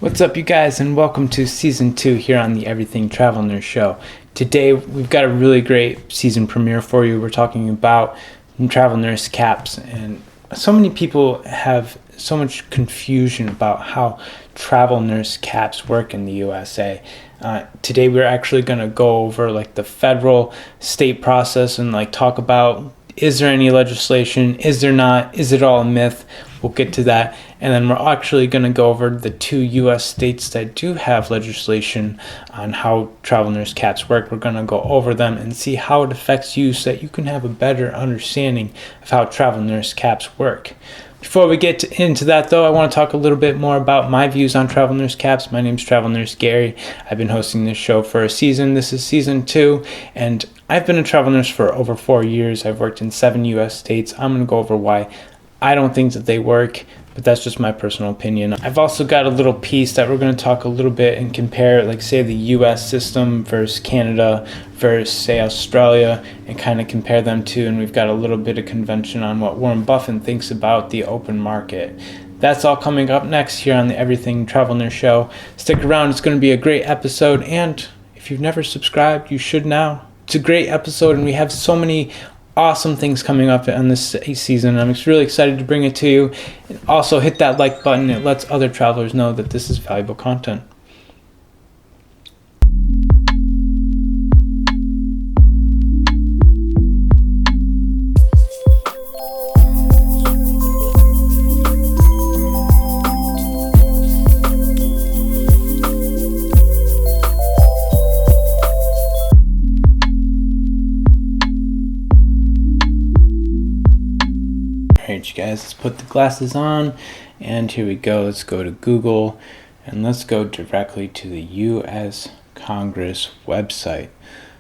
What's up, you guys, and welcome to Season 2 here on the Everything Travel Nurse Show. Today, we've got a really great season premiere for you. We're talking about travel nurse caps, and so many people have so much confusion about how travel nurse caps work in the USA. Today, we're actually going to go over the federal state process and talk about, is there any legislation? Is there not? Is it all a myth? We'll get to that. And then we're actually going to go over the 2 U.S. states that do have legislation on how travel nurse caps work. We're going to go over them and see how it affects you so that you can have a better understanding of how travel nurse caps work. Before we get into that, though, I want to talk a little bit more about my views on travel nurse caps. My name's Travel Nurse Gary. I've been hosting this show for a season. This is Season 2, and I've been a travel nurse for over 4 years. I've worked in 7 U.S. states. I'm going to go over why I don't think that they work, but that's just my personal opinion. I've also got a little piece that we're going to talk a little bit and compare, say, the U.S. system versus Canada versus, say, Australia, and kind of compare them to. And we've got a little bit of convention on what Warren Buffett thinks about the open market. That's all coming up next here on the Everything Travel Nurse Show. Stick around. It's going to be a great episode. And if you've never subscribed, you should now. It's a great episode, and we have so many awesome things coming up on this season. I'm really excited to bring it to you. And also hit that like button. It lets other travelers know that this is valuable content. Alright, you guys, let's put the glasses on, and here we go. Let's go to Google, and let's go directly to the U.S. Congress website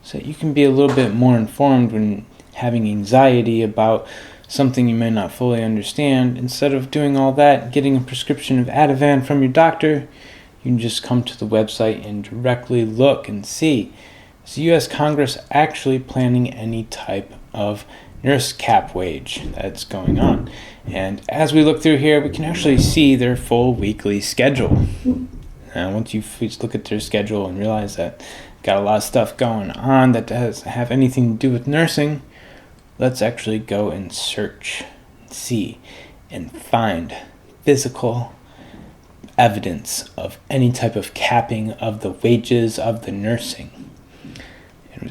so that you can be a little bit more informed when having anxiety about something you may not fully understand. Instead of doing all that, getting a prescription of Ativan from your doctor, you can just come to the website and directly look and see, is the U.S. Congress actually planning any type of nurse cap wage that's going on? And as we look through here, we can actually see their full weekly schedule. And once you look at their schedule and realize that got a lot of stuff going on that doesn't have anything to do with nursing, let's actually go and search, see, and find physical evidence of any type of capping of the wages of the nursing.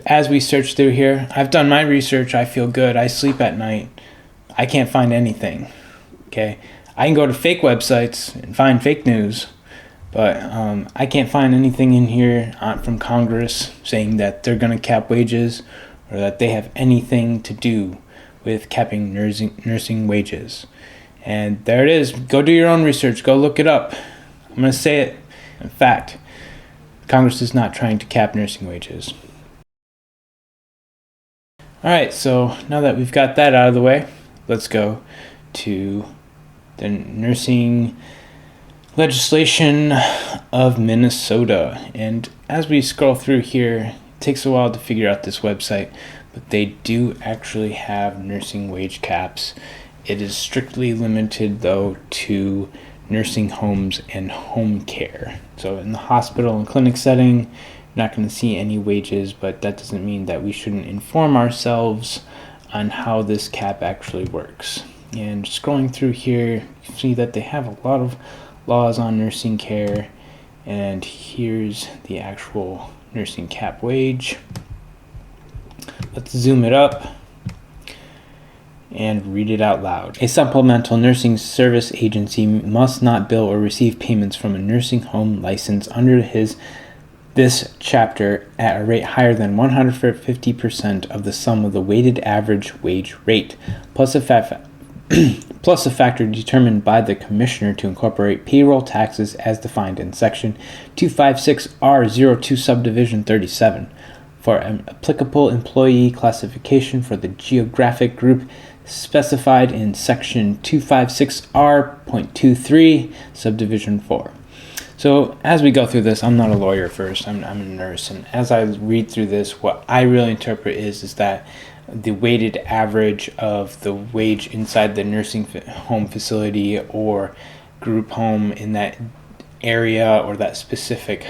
As we search through here, I've done my research. I feel good. I sleep at night. I can't find anything. Okay, I can go to fake websites and find fake news, but I can't find anything in here from Congress saying that they're going to cap wages or that they have anything to do with capping nursing wages. And there it is. Go do your own research. Go look it up. I'm going to say it. In fact, Congress is not trying to cap nursing wages. Alright, so now that we've got that out of the way, let's go to the nursing legislation of Minnesota. And as we scroll through here, it takes a while to figure out this website, but they do actually have nursing wage caps. It is strictly limited, though, to nursing homes and home care. So in the hospital and clinic setting, not going to see any wages, but that doesn't mean that we shouldn't inform ourselves on how this cap actually works. And scrolling through here, you see that they have a lot of laws on nursing care, and here's the actual nursing cap wage. Let's zoom it up and read it out loud. A supplemental nursing service agency must not bill or receive payments from a nursing home license under this chapter at a rate higher than 150% of the sum of the weighted average wage rate, plus a factor determined by the commissioner to incorporate payroll taxes as defined in Section 256R02 Subdivision 37 for an applicable employee classification for the geographic group specified in Section 256R.23 Subdivision 4. So as we go through this, I'm not a lawyer first, I'm a nurse, and as I read through this, what I really interpret is that the weighted average of the wage inside the nursing home facility or group home in that area or that specific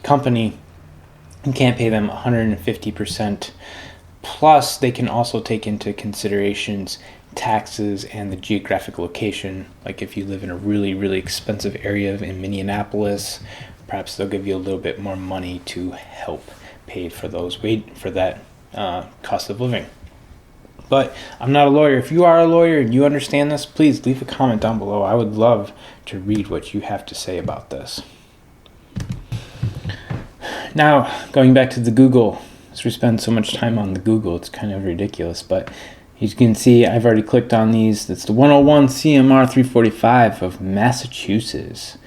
company, you can't pay them 150%. Plus, they can also take into considerations taxes and the geographic location. Like if you live in a really, really expensive area in Minneapolis, perhaps they'll give you a little bit more money to help pay for that cost of living. But I'm not a lawyer. If you are a lawyer and you understand this, please leave a comment down below. I would love to read what you have to say about this. Now, going back to the Google, as we spend so much time on the Google, it's kind of ridiculous. But as you can see, I've already clicked on these. It's the 101 CMR 345 of Massachusetts.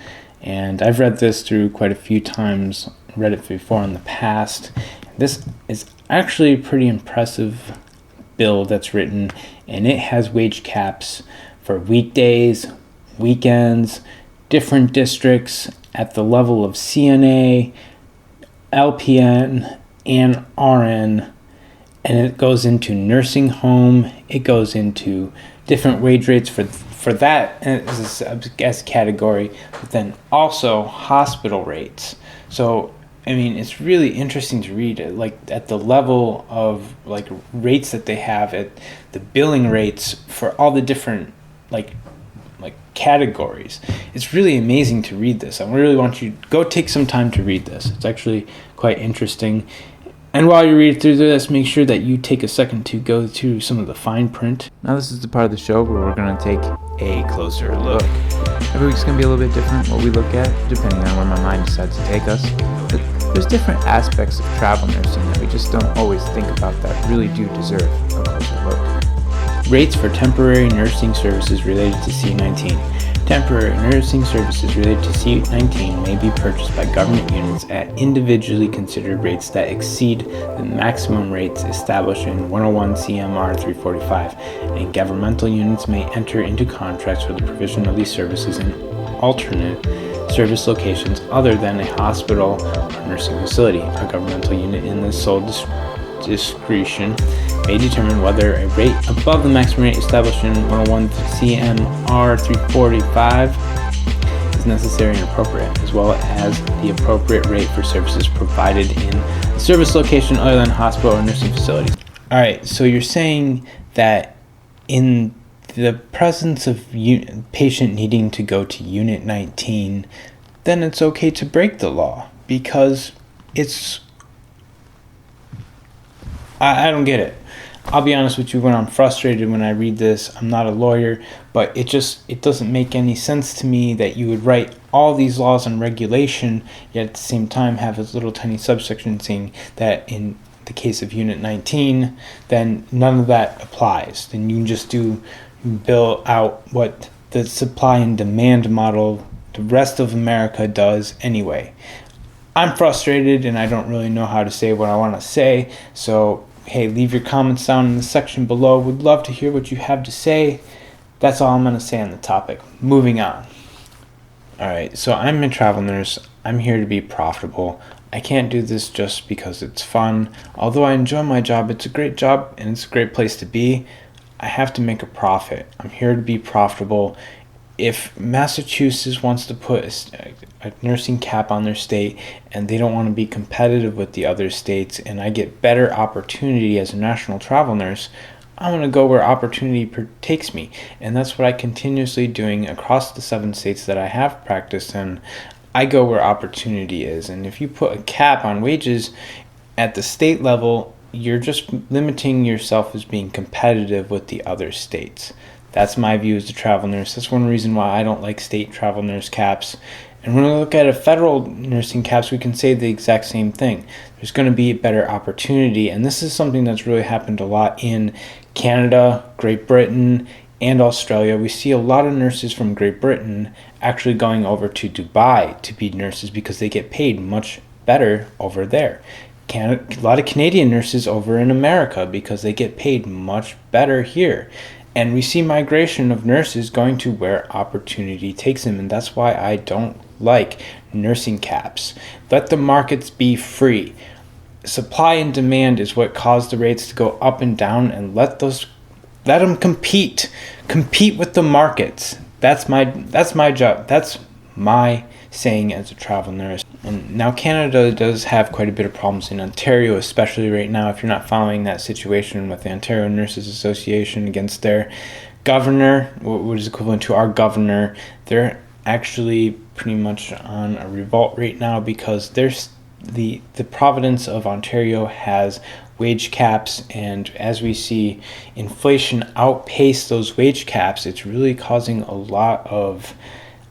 And I've read this through quite a few times, read it before in the past. This is actually a pretty impressive bill that's written, and it has wage caps for weekdays, weekends, different districts at the level of CNA, LPN, and RN, and it goes into nursing home. It goes into different wage rates for that as a category, but then also hospital rates. So I mean, it's really interesting to read it, like at the level of like rates that they have at the billing rates for all the different like categories. It's really amazing to read this. I really want you to go take some time to read this. It's actually quite interesting. And while you read through this, make sure that you take a second to go to some of the fine print. Now this is the part of the show where we're going to take a closer look. Every week's going to be a little bit different what we look at, depending on where my mind decides to take us. But there's different aspects of travel nursing that we just don't always think about that really do deserve a closer look. Rates for temporary nursing services related to C-19. Temporary nursing services related to C-19 may be purchased by government units at individually considered rates that exceed the maximum rates established in 101 CMR 345, and governmental units may enter into contracts for the provision of these services in alternate service locations other than a hospital or nursing facility. A governmental unit in the sole discretion may determine whether a rate above the maximum rate established in 101 CMR 345 is necessary and appropriate, as well as the appropriate rate for services provided in a service location other than hospital or nursing facilities. Alright, so you're saying that in the presence of patient needing to go to Unit 19, then it's okay to break the law because it's... I don't get it. I'll be honest with you, when I'm frustrated when I read this, I'm not a lawyer, but it doesn't make any sense to me that you would write all these laws and regulation, yet at the same time have this little tiny subsection saying that in the case of Unit 19, then none of that applies. Then you can just bill out what the supply and demand model the rest of America does anyway. I'm frustrated and I don't really know how to say what I want to say, so hey, leave your comments down in the section below. Would love to hear what you have to say. That's all I'm going to say on the topic. Moving on. Alright, so I'm a travel nurse. I'm here to be profitable. I can't do this just because it's fun. Although I enjoy my job, it's a great job and it's a great place to be. I have to make a profit. I'm here to be profitable. If Massachusetts wants to put a nursing cap on their state and they don't want to be competitive with the other states and I get better opportunity as a national travel nurse, I want to go where opportunity takes me. And that's what I continuously doing across the 7 states that I have practiced in. I go where opportunity is. And if you put a cap on wages at the state level, you're just limiting yourself as being competitive with the other states. That's my view as a travel nurse. That's one reason why I don't like state travel nurse caps. And when we look at a federal nursing caps, we can say the exact same thing. There's going to be a better opportunity. And this is something that's really happened a lot in Canada, Great Britain, and Australia. We see a lot of nurses from Great Britain actually going over to Dubai to be nurses because they get paid much better over there. A lot of Canadian nurses over in America because they get paid much better here. And we see migration of nurses going to where opportunity takes them. And that's why I don't like nursing caps. Let the markets be free. Supply and demand is what caused the rates to go up and down, and let them compete with the markets. That's my job. That's my saying as a travel nurse. And now Canada does have quite a bit of problems in Ontario, especially right now. If you're not following that situation with the Ontario Nurses Association against their governor, what is equivalent to our governor, they're actually pretty much on a revolt right now because there's the province of Ontario has wage caps, and as we see inflation outpace those wage caps, it's really causing a lot of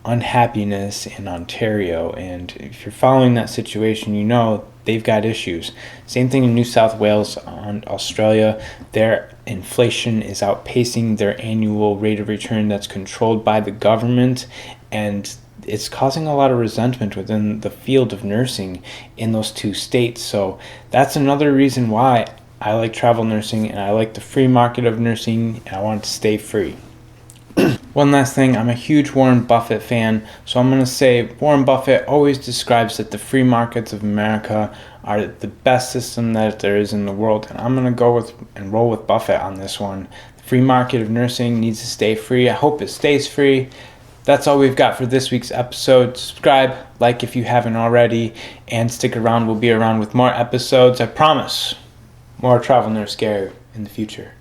unhappiness in Ontario. And if you're following that situation, you know they've got issues. Same thing in New South Wales and Australia. Their inflation is outpacing their annual rate of return that's controlled by the government, and it's causing a lot of resentment within the field of nursing in those two states. So that's another reason why I like travel nursing and I like the free market of nursing, and I want it to stay free. One last thing, I'm a huge Warren Buffett fan, so I'm going to say Warren Buffett always describes that the free markets of America are the best system that there is in the world, and I'm going to go with and roll with Buffett on this one. The free market of nursing needs to stay free. I hope it stays free. That's all we've got for this week's episode. Subscribe, like if you haven't already, and stick around. We'll be around with more episodes. I promise. More Travel Nurse Gary in the future.